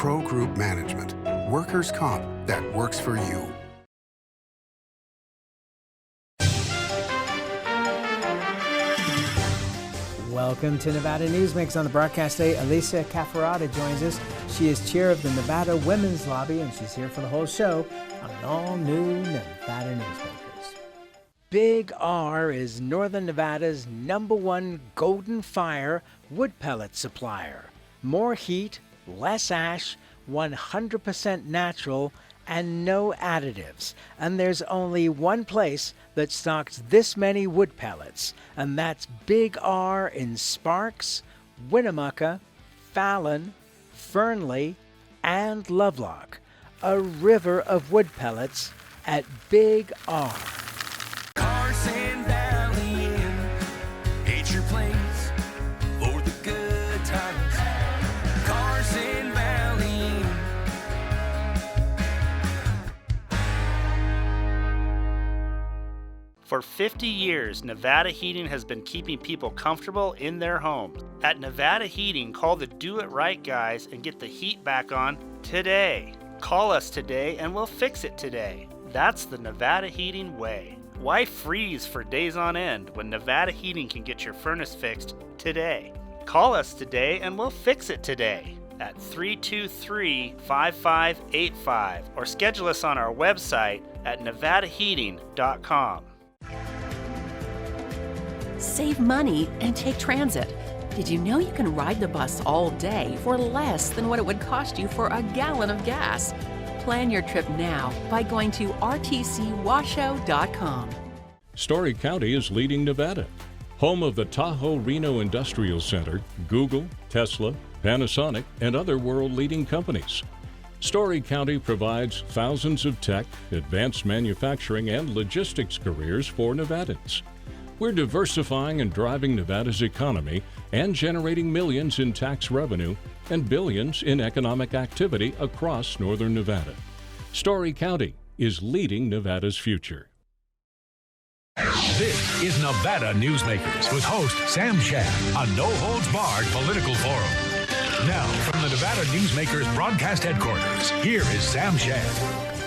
Pro Group Management. Workers' comp that works for you. Welcome to Nevada Newsmakers. On the broadcast today, Elisa Cafferata joins us. She is chair of the Nevada Women's Lobby, and she's here for the whole show on an all-new Nevada Newsmakers. Big R is Northern Nevada's #1 Golden Fire wood pellet supplier. More heat, less ash, 100% natural, and no additives. And there's only one place that stocks this many wood pellets, and that's Big R in Sparks, Winnemucca, Fallon, Fernley, and Lovelock. A river of wood pellets at Big R. Carson Valley Inn, it's your place for the good times. Carson Valley Inn. For 50 years, Nevada Heating has been keeping people comfortable in their homes. At Nevada Heating, call the Do It Right guys and get the heat back on today. Call us today and we'll fix it today. That's the Nevada Heating way. Why freeze for days on end when Nevada Heating can get your furnace fixed today? Call us today and we'll fix it today at 323-5585 or schedule us on our website at nevadaheating.com. Save money and take transit. Did you know you can ride the bus all day for less than what it would cost you for a gallon of gas? Plan your trip now by going to rtcwashoe.com. Story County is leading Nevada. Home of the Tahoe Reno Industrial Center, Google, Tesla, Panasonic, and other world-leading companies. Story County provides thousands of tech, advanced manufacturing, and logistics careers for Nevadans. We're diversifying and driving Nevada's economy and generating millions in tax revenue and billions in economic activity across northern Nevada. Story County is leading Nevada's future. This is Nevada Newsmakers with host Sam Shad, a no-holds-barred political forum. Now, from the Nevada Newsmakers broadcast headquarters, here is Sam Shad.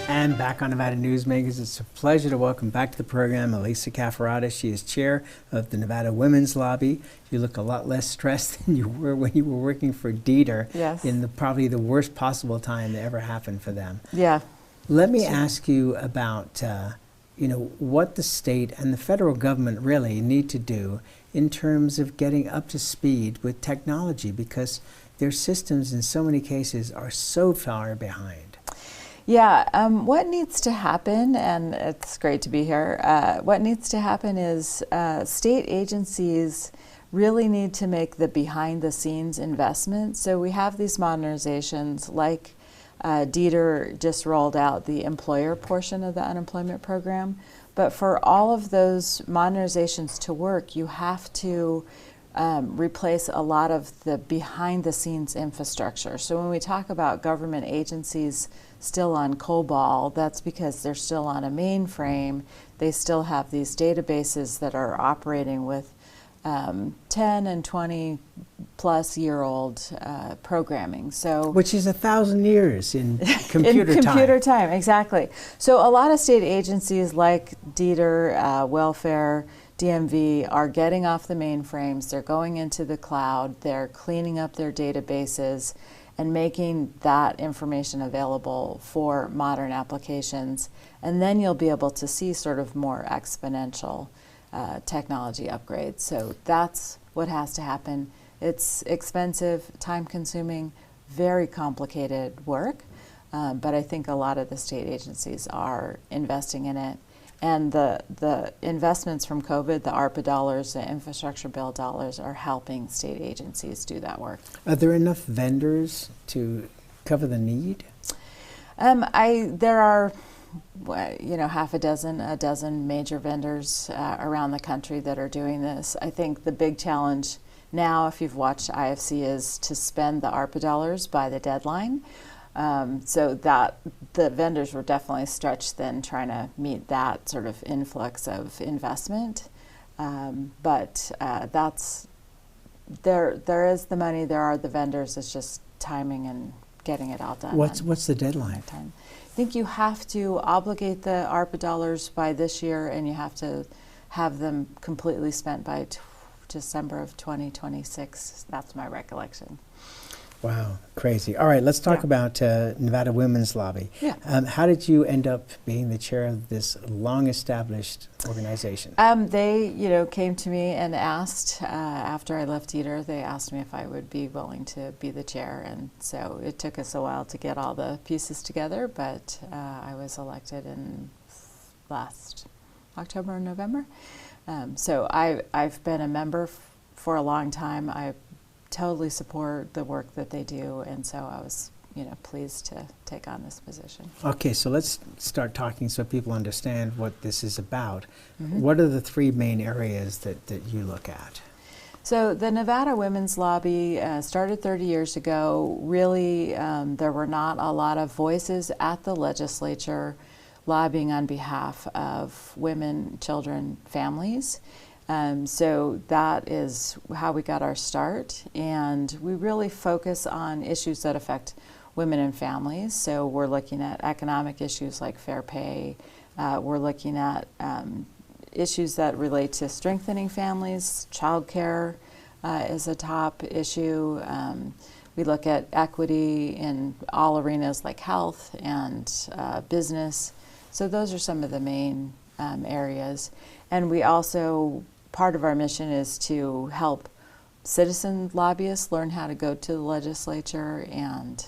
And back on Nevada Newsmakers, it's a pleasure to welcome back to the program Elisa Cafferata. She is chair of the Nevada Women's Lobby. You look a lot less stressed than you were when you were working for Dieter. Yes. In probably the worst possible time that ever happened for them. Yeah. Let me ask you about what the state and the federal government really need to do in terms of getting up to speed with technology, because their systems in so many cases are so far behind. Yeah, what needs to happen, and it's great to be here, what needs to happen is state agencies really need to make the behind-the-scenes investment. So we have these modernizations like Dieter just rolled out the employer portion of the unemployment program. But for all of those modernizations to work, you have to replace a lot of the behind-the-scenes infrastructure. So when we talk about government agencies still on COBOL, that's because they're still on a mainframe. They still have these databases that are operating with 10 and 20 plus year old programming. So which is 1,000 years in computer time. In computer time, exactly. So a lot of state agencies like Dieter, Welfare, DMV are getting off the mainframes, they're going into the cloud, they're cleaning up their databases and making that information available for modern applications. And then you'll be able to see sort of more exponential technology upgrades. So that's what has to happen. It's expensive, time-consuming, very complicated work, but I think a lot of the state agencies are investing in it. And the investments from COVID, the ARPA dollars, the infrastructure bill dollars, are helping state agencies do that work. Are there enough vendors to cover the need? There are, half a dozen major vendors around the country that are doing this. I think the big challenge now, if you've watched IFC, is to spend the ARPA dollars by the deadline. So that the vendors were definitely stretched then trying to meet that sort of influx of investment. But there is the money, there are the vendors, it's just timing and getting it all done. What's the deadline? Time. I think you have to obligate the ARPA dollars by this year, and you have to have them completely spent by December of 2026. That's my recollection. Wow, crazy. All right, let's talk about Nevada Women's Lobby. Yeah. How did you end up being the chair of this long-established organization? They, came to me and asked, after I left Dieter, they asked me if I would be willing to be the chair. And so it took us a while to get all the pieces together, but I was elected in last October or November. So I've been a member for a long time. I totally support the work that they do, and so I was, pleased to take on this position. Okay, so let's start talking so people understand what this is about. What are the three main areas that you look at? So the Nevada Women's Lobby started 30 years ago. Really, there were not a lot of voices at the legislature lobbying on behalf of women, children, families. So that is how we got our start, and we really focus on issues that affect women and families. So we're looking at economic issues like fair pay. We're looking at issues that relate to strengthening families. Childcare is a top issue. We look at equity in all arenas like health and business. So those are some of the main areas. And we also, part of our mission is to help citizen lobbyists learn how to go to the legislature and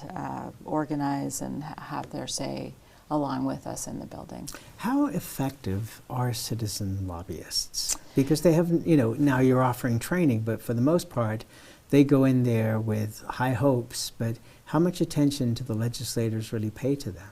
organize and have their say along with us in the building. How effective are citizen lobbyists? Because they have, now you're offering training, but for the most part, they go in there with high hopes, but how much attention do the legislators really pay to them?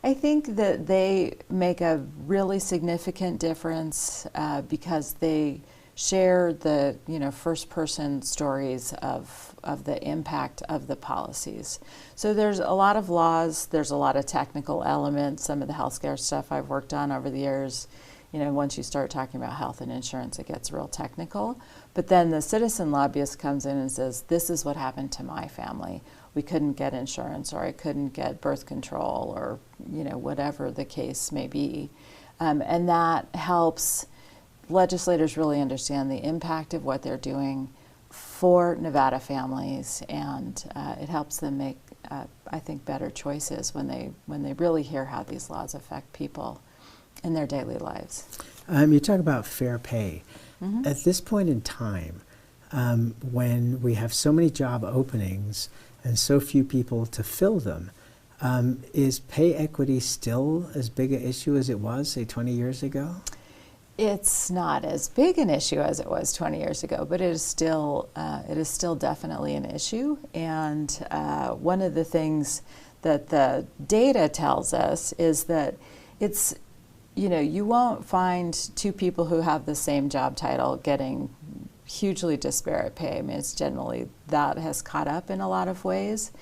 I think that they make a really significant difference because they share the first-person stories of the impact of the policies. So there's a lot of laws, there's a lot of technical elements, some of the healthcare stuff I've worked on over the years. Once you start talking about health and insurance, it gets real technical. But then the citizen lobbyist comes in and says, this is what happened to my family. We couldn't get insurance, or I couldn't get birth control, or whatever the case may be. And that helps legislators really understand the impact of what they're doing for Nevada families, and it helps them make, I think, better choices when they really hear how these laws affect people in their daily lives. You talk about fair pay. At this point in time, when we have so many job openings and so few people to fill them, is pay equity still as big an issue as it was, say, 20 years ago? It's not as big an issue as it was 20 years ago, but it is still definitely an issue. And one of the things that the data tells us is that it's, you won't find two people who have the same job title getting hugely disparate pay. I mean, it's generally that has caught up in a lot of ways.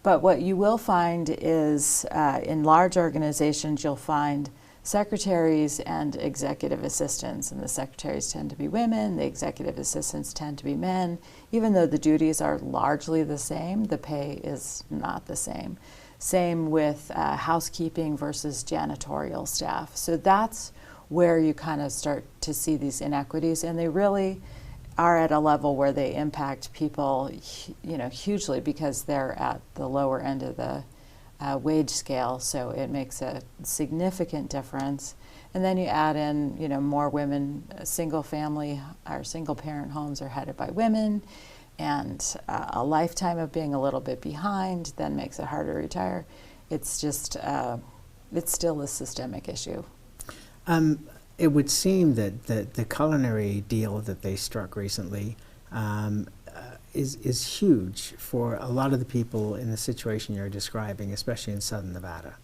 But what you will find is in large organizations, you'll find secretaries and executive assistants, and the secretaries tend to be women, the executive assistants tend to be men. Even though the duties are largely the same, the pay is not the same. Same with housekeeping versus janitorial staff. So that's where you kind of start to see these inequities, and they really are at a level where they impact people, hugely, because they're at the lower end of the wage scale, so it makes a significant difference. And then you add in, more women, single family or single parent homes are headed by women, and a lifetime of being a little bit behind then makes it harder to retire. It's just, it's still a systemic issue. It would seem that the culinary deal that they struck recently is huge for a lot of the people in the situation you're describing, especially in Southern Nevada.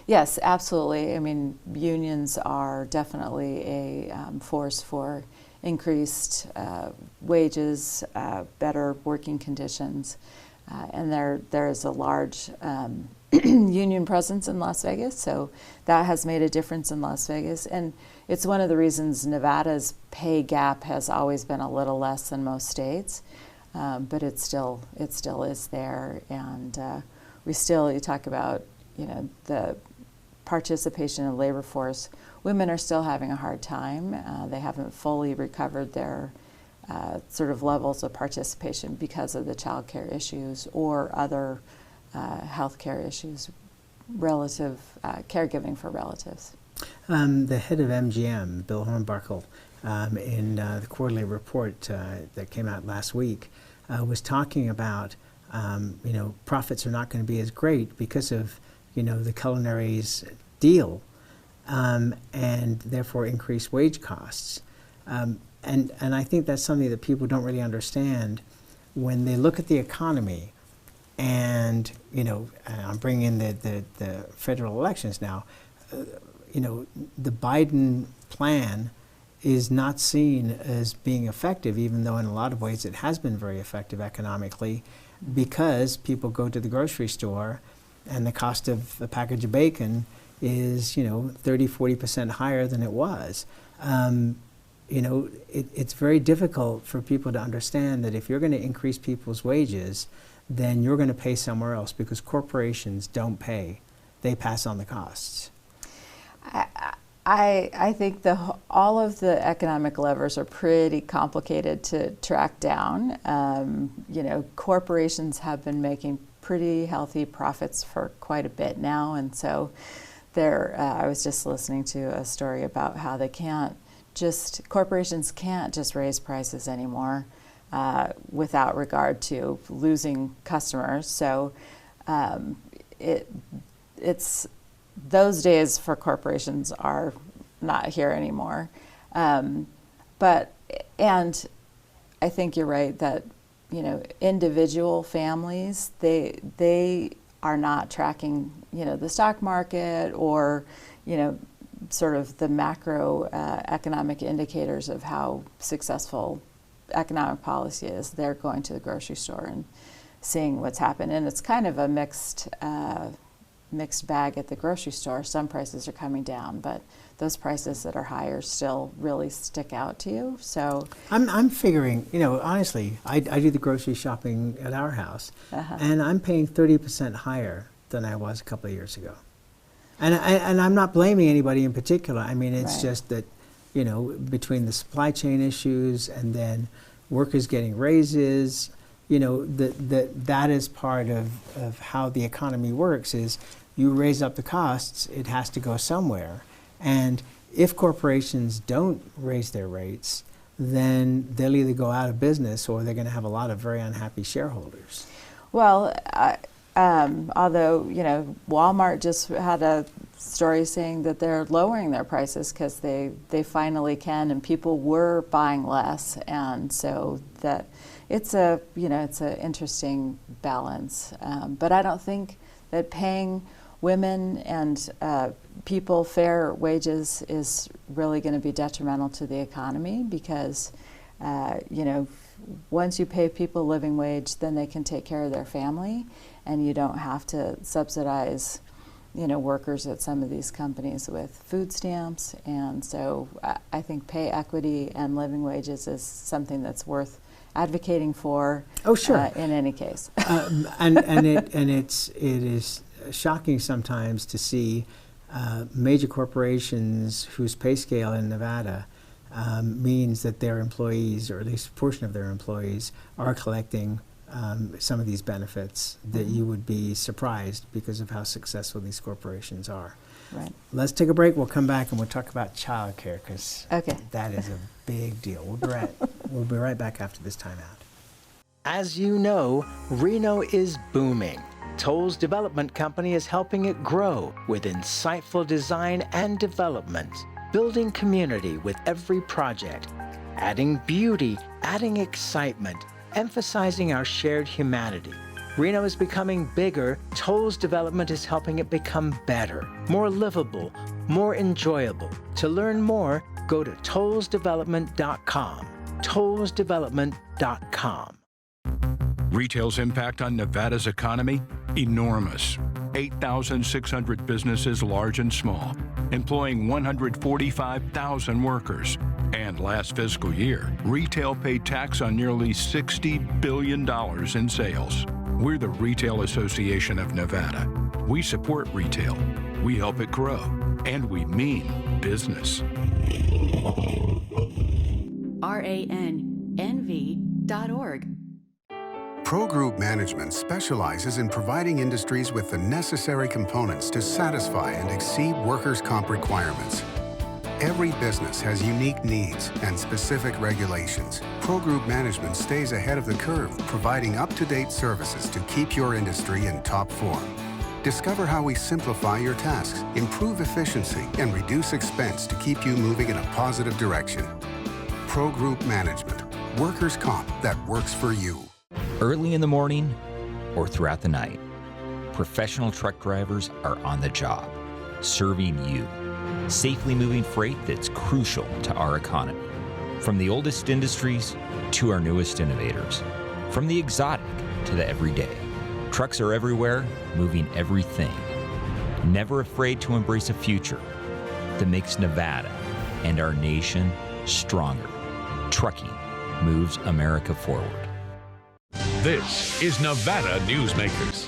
Yes, absolutely. I mean, unions are definitely a force for increased wages, better working conditions, and there is a large union presence in Las Vegas, so that has made a difference in Las Vegas. And it's one of the reasons Nevada's pay gap has always been a little less than most states. but it still is there, and you talk about, the participation in the labor force. Women are still having a hard time. They haven't fully recovered their sort of levels of participation because of the child care issues or other health care issues, caregiving for relatives. The head of MGM, Bill Hornbuckle, in the quarterly report that came out last week, was talking about, profits are not going to be as great because of, the culinary's deal, and therefore increased wage costs. And I think that's something that people don't really understand when they look at the economy. And, I'm bringing in the federal elections now. The Biden plan is not seen as being effective, even though in a lot of ways it has been very effective economically, because people go to the grocery store and the cost of a package of bacon is, 30-40% higher than it was. It's very difficult for people to understand that if you're going to increase people's wages, then you're going to pay somewhere else, because corporations don't pay. They pass on the costs. I think all of the economic levers are pretty complicated to track down. Corporations have been making pretty healthy profits for quite a bit now, and so I was just listening to a story about how corporations can't just raise prices anymore without regard to losing customers. So it's those days for corporations are not here anymore. And I think you're right that, individual families, they are not tracking, the stock market or, sort of the macro economic indicators of how successful economic policy is. They're going to the grocery store and seeing what's happened. And it's kind of a mixed bag at the grocery store. Some prices are coming down, but those prices that are higher still really stick out to you. So I'm figuring, honestly, I do the grocery shopping at our house, and I'm paying 30% higher than I was a couple of years ago. And I'm not blaming anybody in particular. I mean, it's just that, between the supply chain issues and then workers getting raises, that is part of how the economy works. Is you raise up the costs, it has to go somewhere. And if corporations don't raise their rates, then they'll either go out of business or they're going to have a lot of very unhappy shareholders. Well, although, Walmart just had a story saying that they're lowering their prices because they finally can, and people were buying less. And so that it's an interesting balance. But I don't think that paying women and people fair wages is really going to be detrimental to the economy, because once you pay people a living wage, then they can take care of their family, and you don't have to subsidize workers at some of these companies with food stamps. And so I think pay equity and living wages is something that's worth advocating for. Oh, sure. In any case. It is shocking sometimes to see major corporations whose pay scale in Nevada means that their employees, or at least a portion of their employees, are collecting some of these benefits that you would be surprised because of how successful these corporations are. Right. Let's take a break. We'll come back and we'll talk about child care, because that is a big deal. We'll be right back after this timeout. As you know, Reno is booming. Toll's development company is helping it grow with insightful design and development, building community with every project, adding beauty, adding excitement, emphasizing our shared humanity. Reno is becoming bigger. Toll's development is helping it become better, more livable, more enjoyable. To learn more, go to tollsdevelopment.com. tollsdevelopment.com. Retail's impact on Nevada's economy? Enormous. 8,600 businesses, large and small. employing 145,000 workers. And last fiscal year, retail paid tax on nearly $60 billion in sales. We're the Retail Association of Nevada. We support retail, we help it grow, and we mean business. RANNV.org. Pro Group Management specializes in providing industries with the necessary components to satisfy and exceed workers' comp requirements. Every business has unique needs and specific regulations. Pro Group Management stays ahead of the curve, providing up-to-date services to keep your industry in top form. Discover how we simplify your tasks, improve efficiency, and reduce expense to keep you moving in a positive direction. Pro Group Management, workers' comp that works for you. Early in the morning or throughout the night, professional truck drivers are on the job, serving you, safely moving freight that's crucial to our economy. From the oldest industries to our newest innovators, from the exotic to the everyday, trucks are everywhere, moving everything. Never afraid to embrace a future that makes Nevada and our nation stronger. Trucking moves America forward. This is Nevada Newsmakers.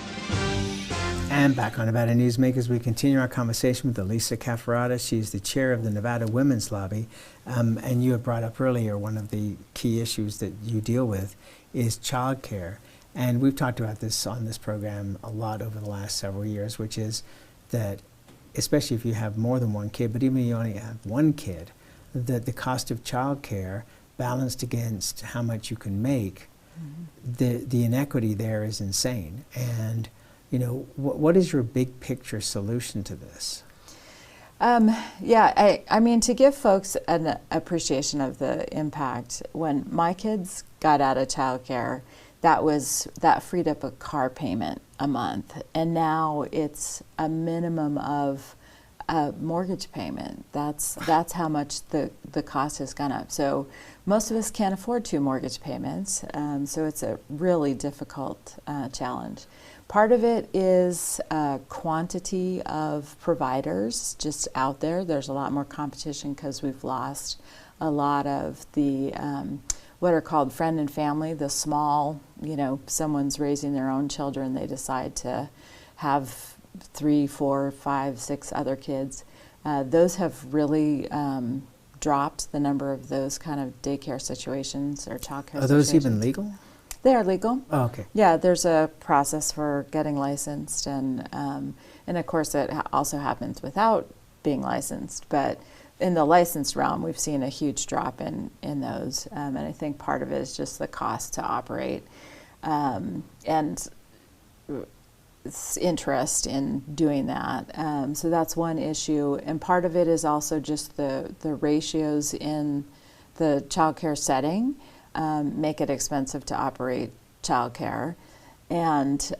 And back on Nevada Newsmakers, we continue our conversation with Elisa Cafferata. She's the chair of the Nevada Women's Lobby. And you have brought up earlier one of the key issues that you deal with is childcare. And we've talked about this on this program a lot over the last several years, which is that, especially if you have more than one kid, but even if you only have one kid, that the cost of childcare balanced against how much you can make, the inequity there is insane. And you know, what is your big picture solution to this? Yeah, I mean, to give folks an appreciation of the impact, when my kids got out of childcare, that freed up a car payment a month, and now it's a minimum of a mortgage payment. That's how much the cost has gone up. So most of us can't afford 2 mortgage payments, so it's a really difficult challenge. Part of it is quantity of providers just out there. There's a lot more competition because we've lost a lot of the what are called friend and family, the small, you know, someone's raising their own children, they decide to have 3, 4, 5, 6 other kids. Those have really dropped the number of those kind of daycare situations or childcare situations. Are those even legal? They are legal. Oh, okay. Yeah, there's a process for getting licensed, and of course it also happens without being licensed. But in the licensed realm, we've seen a huge drop in those, and I think part of it is just the cost to operate, and interest in doing that. So that's one issue, and part of it is also just the ratios in the childcare setting. Make it expensive to operate childcare. And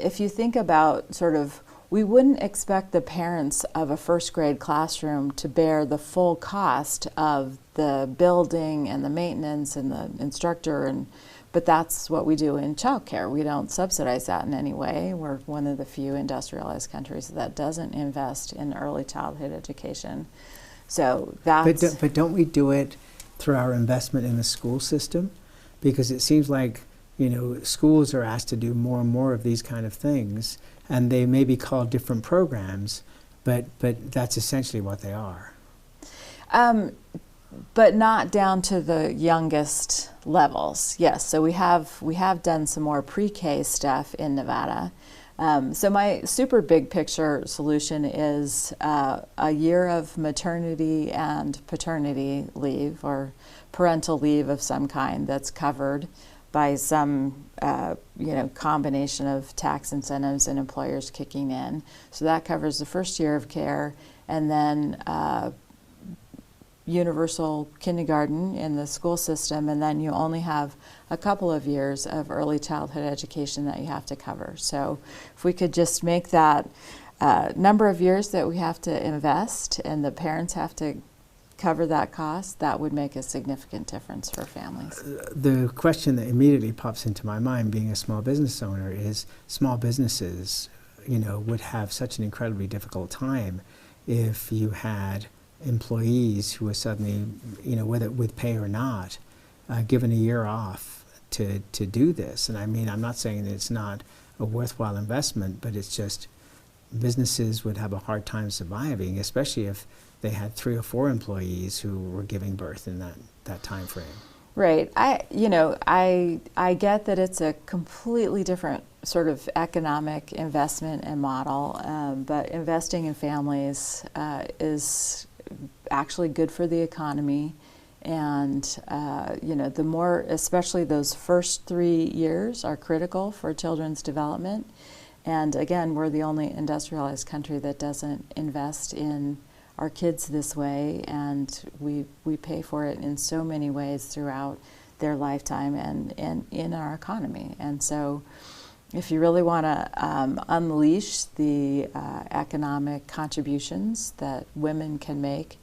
if you think about sort of, we wouldn't expect the parents of a first grade classroom to bear the full cost of the building and the maintenance and the instructor, but that's what we do in childcare. We don't subsidize that in any way. We're one of the few industrialized countries that doesn't invest in early childhood education. So that's... But don't we do it through our investment in the school system? Because it seems like, you know, schools are asked to do more and more of these kind of things, and they may be called different programs, but that's essentially what they are. But not down to the youngest levels. Yes, so we have done some more pre-K stuff in Nevada. So my super big picture solution is a year of maternity and paternity leave, or parental leave of some kind, that's covered by some combination of tax incentives and employers kicking in. So that covers the first year of care, and then universal kindergarten in the school system, and then you only have a couple of years of early childhood education that you have to cover. So if we could just make that number of years that we have to invest and the parents have to cover that cost, that would make a significant difference for families. The question that immediately pops into my mind, being a small business owner, is small businesses, you know, would have such an incredibly difficult time if you had employees who were suddenly, whether with pay or not, given a year off to do this. And I mean, I'm not saying that it's not a worthwhile investment, but it's just businesses would have a hard time surviving, especially if they had 3 or 4 employees who were giving birth in that time frame. Right. I get that it's a completely different sort of economic investment and model, but investing in families is actually good for the economy. And the more, especially those first 3 years are critical for children's development. And again, we're the only industrialized country that doesn't invest in our kids this way, and we pay for it in so many ways throughout their lifetime and in our economy. And so if you really want to unleash the economic contributions that women can make,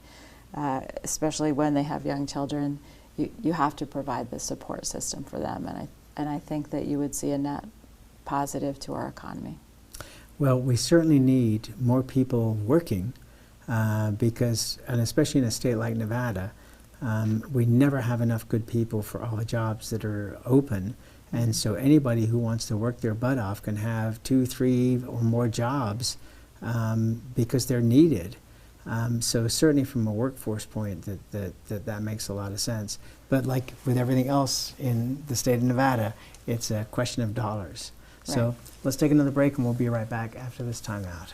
especially when they have young children, you have to provide the support system for them. And I think that you would see a net positive to our economy. Well, we certainly need more people working because, and especially in a state like Nevada, we never have enough good people for all the jobs that are open. And so anybody who wants to work their butt off can have 2, 3 or more jobs because they're needed. So certainly from a workforce point, that makes a lot of sense. But like with everything else in the state of Nevada, it's a question of dollars. So let's take another break and we'll be right back after this timeout.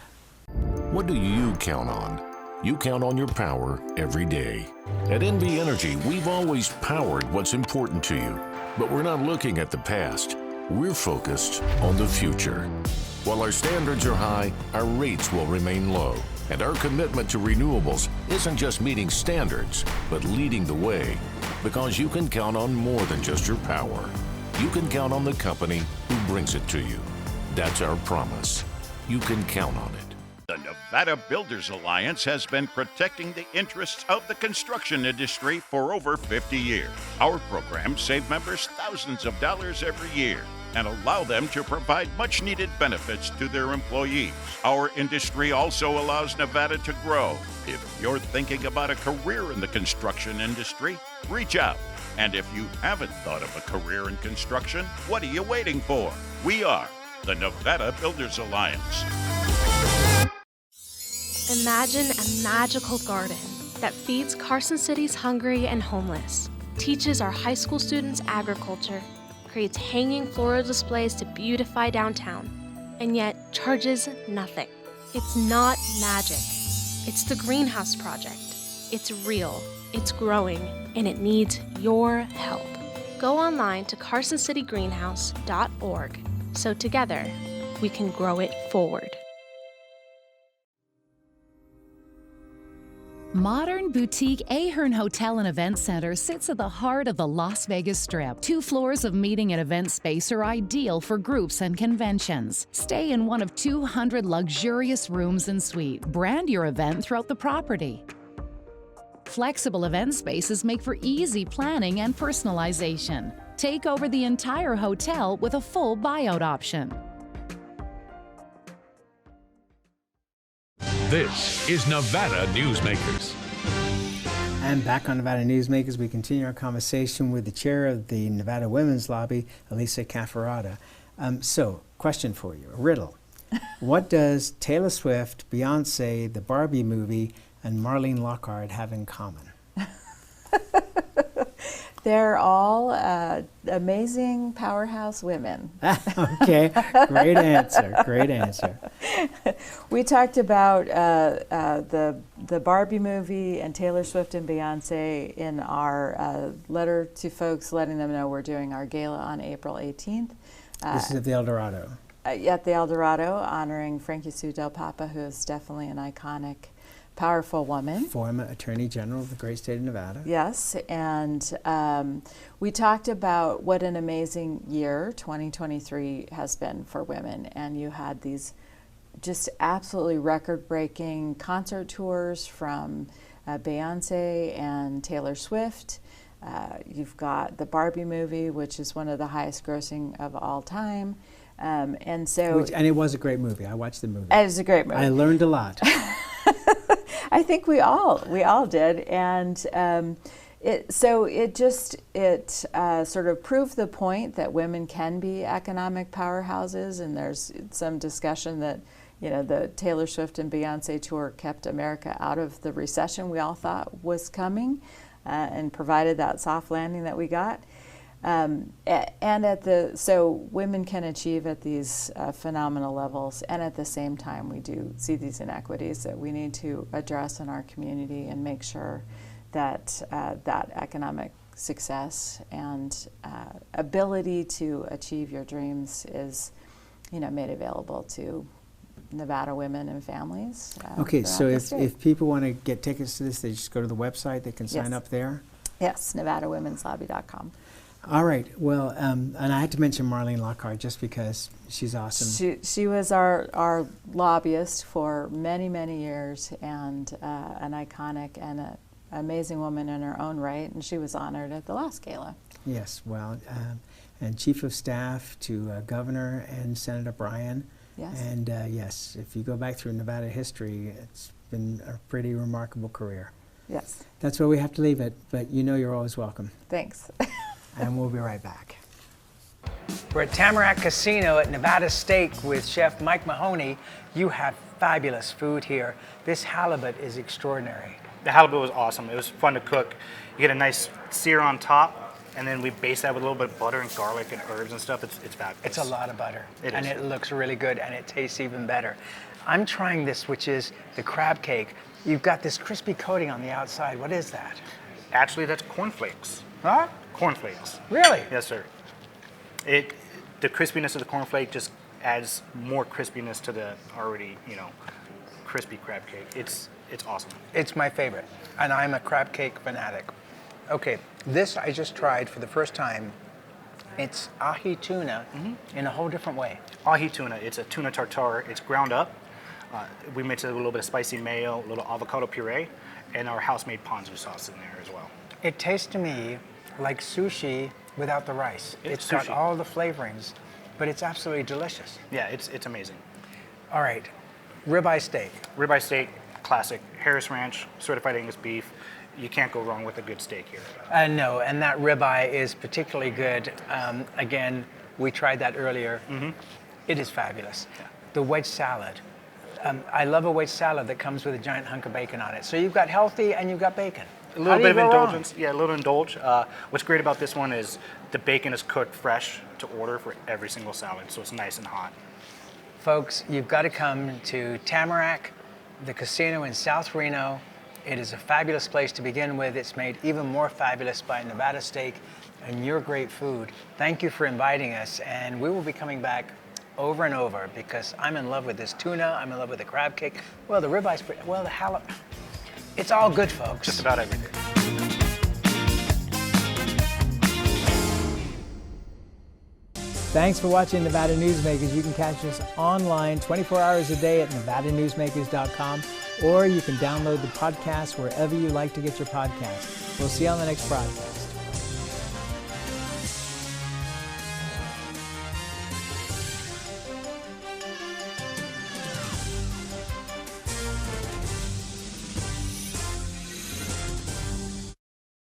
What do you count on? You count on your power every day. At NV Energy, we've always powered what's important to you. But we're not looking at the past. We're focused on the future. While our standards are high, our rates will remain low. And our commitment to renewables isn't just meeting standards, but leading the way. Because you can count on more than just your power. You can count on the company who brings it to you. That's our promise. You can count on it. The Nevada Builders Alliance has been protecting the interests of the construction industry for over 50 years. Our programs save members thousands of dollars every year and allow them to provide much-needed benefits to their employees. Our industry also allows Nevada to grow. If you're thinking about a career in the construction industry, reach out. And if you haven't thought of a career in construction, what are you waiting for? We are the Nevada Builders Alliance. Imagine a magical garden that feeds Carson City's hungry and homeless, teaches our high school students agriculture, creates hanging floral displays to beautify downtown, and yet charges nothing. It's not magic. It's the Greenhouse Project. It's real, it's growing, and it needs your help. Go online to carsоncitygreenhouse.org so together we can grow it forward. Modern boutique Ahern Hotel and Event Center sits at the heart of the Las Vegas Strip. 2 floors of meeting and event space are ideal for groups and conventions. Stay in one of 200 luxurious rooms and suites. Brand your event throughout the property. Flexible event spaces make for easy planning and personalization. Take over the entire hotel with a full buyout option. This is Nevada Newsmakers. And back on Nevada Newsmakers, we continue our conversation with the chair of the Nevada Women's Lobby, Elisa Cafferata. So, question for you, a riddle. What does Taylor Swift, Beyonce, the Barbie movie, and Marlene Lockhart have in common? They're all amazing powerhouse women. Okay, great answer, great answer. We talked about the Barbie movie and Taylor Swift and Beyonce in our letter to folks, letting them know we're doing our gala on April 18th. This is at the El Dorado. At the El Dorado, honoring Frankie Sue Del Papa, who is definitely an iconic, powerful woman. Former Attorney General of the great state of Nevada. Yes, and we talked about what an amazing year 2023 has been for women, and you had these just absolutely record-breaking concert tours from Beyonce and Taylor Swift. You've got the Barbie movie, which is one of the highest grossing of all time. And it was a great movie. I watched the movie. It was a great movie. I learned a lot. I think we all did, and it sort of proved the point that women can be economic powerhouses. And there's some discussion that, you know, the Taylor Swift and Beyonce tour kept America out of the recession we all thought was coming, and provided that soft landing that we got. So women can achieve at these phenomenal levels, and at the same time we do see these inequities that we need to address in our community and make sure that that economic success and ability to achieve your dreams is, you know, made available to Nevada women and families. Okay, so if people want to get tickets to this, they just go to the website, they can sign up there? Yes, NevadaWomen'sLobby.com. All right. Well, and I had to mention Marlene Lockhart just because she's awesome. She was our lobbyist for many, many years, and an iconic and an amazing woman in her own right, and she was honored at the last gala. Yes, well, and Chief of Staff to Governor and Senator Bryan. Yes. And yes, if you go back through Nevada history, it's been a pretty remarkable career. Yes. That's where we have to leave it, but you know you're always welcome. Thanks. And we'll be right back. We're at Tamarack Casino at Nevada Steak with Chef Mike Mahoney. You have fabulous food here. This halibut is extraordinary. The halibut was awesome. It was fun to cook. You get a nice sear on top, and then we base that with a little bit of butter and garlic and herbs and stuff. It's fabulous. It's a lot of butter. It and is. It looks really good, and it tastes even better. I'm trying this, which is the crab cake. You've got this crispy coating on the outside. What is that? Actually, that's cornflakes. Huh? Cornflakes. Really? Yes, sir. The crispiness of the cornflake just adds more crispiness to the already, you know, crispy crab cake. It's awesome. It's my favorite, and I'm a crab cake fanatic. Okay, this I just tried for the first time. It's ahi tuna in a whole different way. Ahi tuna, it's a tuna tartare. It's ground up. We mix it with a little bit of spicy mayo, a little avocado puree, and our house-made ponzu sauce in there as well. It tastes to me like sushi without the rice. It's got all the flavorings, but it's absolutely delicious. Yeah, it's amazing. All right, ribeye steak. Ribeye steak, classic. Harris Ranch, certified Angus beef. You can't go wrong with a good steak here. No, and that ribeye is particularly good. Again, we tried that earlier. It is fabulous. Yeah. The wedge salad. I love a wedge salad that comes with a giant hunk of bacon on it. So you've got healthy and you've got bacon. A little bit of indulgence. Yeah, a little indulge. What's great about this one is the bacon is cooked fresh to order for every single salad, so it's nice and hot. Folks, you've got to come to Tamarack, the casino in South Reno. It is a fabulous place to begin with. It's made even more fabulous by Nevada Steak and your great food. Thank you for inviting us, and we will be coming back over and over because I'm in love with this tuna, I'm in love with the crab cake, well, the ribeyes, well, the halibut. It's all good, folks. Just about everything. Thanks for watching Nevada Newsmakers. You can catch us online 24 hours a day at NevadaNewsmakers.com, or you can download the podcast wherever you like to get your podcast. We'll see you on the next broadcast.